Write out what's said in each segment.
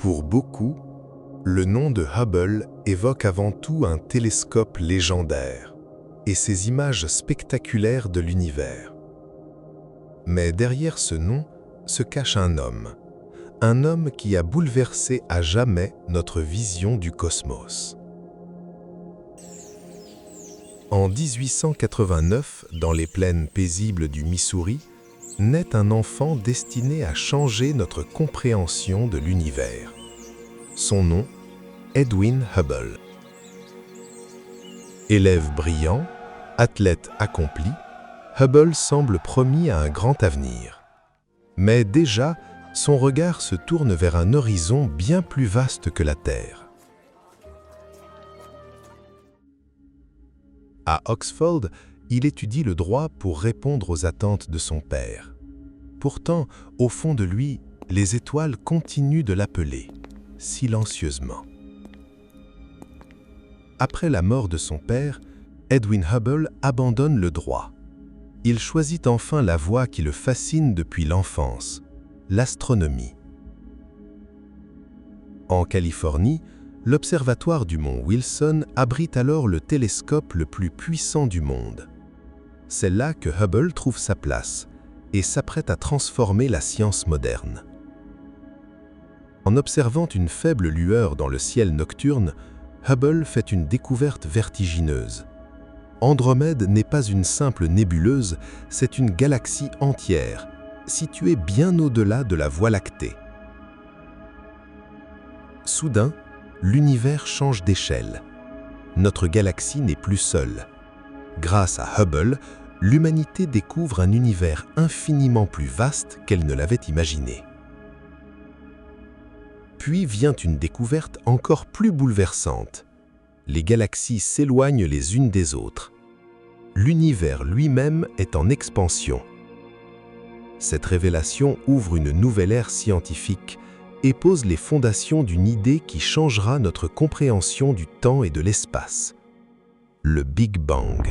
Pour beaucoup, le nom de Hubble évoque avant tout un télescope légendaire et ses images spectaculaires de l'univers. Mais derrière ce nom se cache un homme qui a bouleversé à jamais notre vision du cosmos. En 1889, dans les plaines paisibles du Missouri, naît un enfant destiné à changer notre compréhension de l'univers. Son nom, Edwin Hubble. Élève brillant, athlète accompli, Hubble semble promis à un grand avenir. Mais déjà, son regard se tourne vers un horizon bien plus vaste que la Terre. À Oxford, il étudie le droit pour répondre aux attentes de son père. Pourtant, au fond de lui, les étoiles continuent de l'appeler, silencieusement. Après la mort de son père, Edwin Hubble abandonne le droit. Il choisit enfin la voie qui le fascine depuis l'enfance, l'astronomie. En Californie, l'observatoire du mont Wilson abrite alors le télescope le plus puissant du monde. C'est là que Hubble trouve sa place et s'apprête à transformer la science moderne. En observant une faible lueur dans le ciel nocturne, Hubble fait une découverte vertigineuse. Andromède n'est pas une simple nébuleuse, c'est une galaxie entière, située bien au-delà de la Voie lactée. Soudain, l'univers change d'échelle. Notre galaxie n'est plus seule. Grâce à Hubble, l'humanité découvre un univers infiniment plus vaste qu'elle ne l'avait imaginé. Puis vient une découverte encore plus bouleversante. Les galaxies s'éloignent les unes des autres. L'univers lui-même est en expansion. Cette révélation ouvre une nouvelle ère scientifique et pose les fondations d'une idée qui changera notre compréhension du temps et de l'espace. Le Big Bang.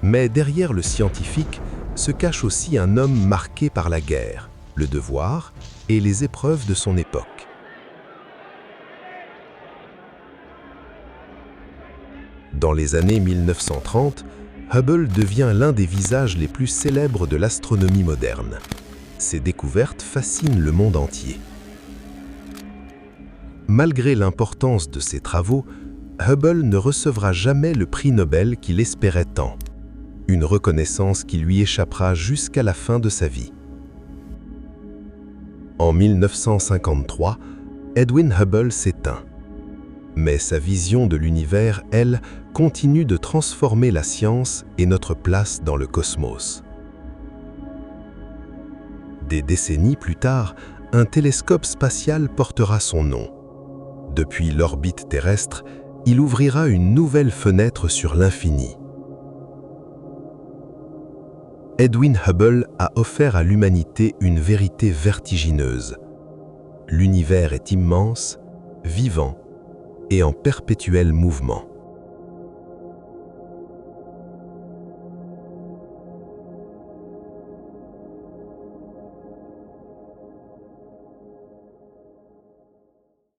Mais derrière le scientifique se cache aussi un homme marqué par la guerre, le devoir et les épreuves de son époque. Dans les années 1930, Hubble devient l'un des visages les plus célèbres de l'astronomie moderne. Ses découvertes fascinent le monde entier. Malgré l'importance de ses travaux, Hubble ne recevra jamais le prix Nobel qu'il espérait tant, une reconnaissance qui lui échappera jusqu'à la fin de sa vie. En 1953, Edwin Hubble s'éteint. Mais sa vision de l'univers, elle, continue de transformer la science et notre place dans le cosmos. Des décennies plus tard, un télescope spatial portera son nom. Depuis l'orbite terrestre, il ouvrira une nouvelle fenêtre sur l'infini. Edwin Hubble a offert à l'humanité une vérité vertigineuse. L'univers est immense, vivant et en perpétuel mouvement.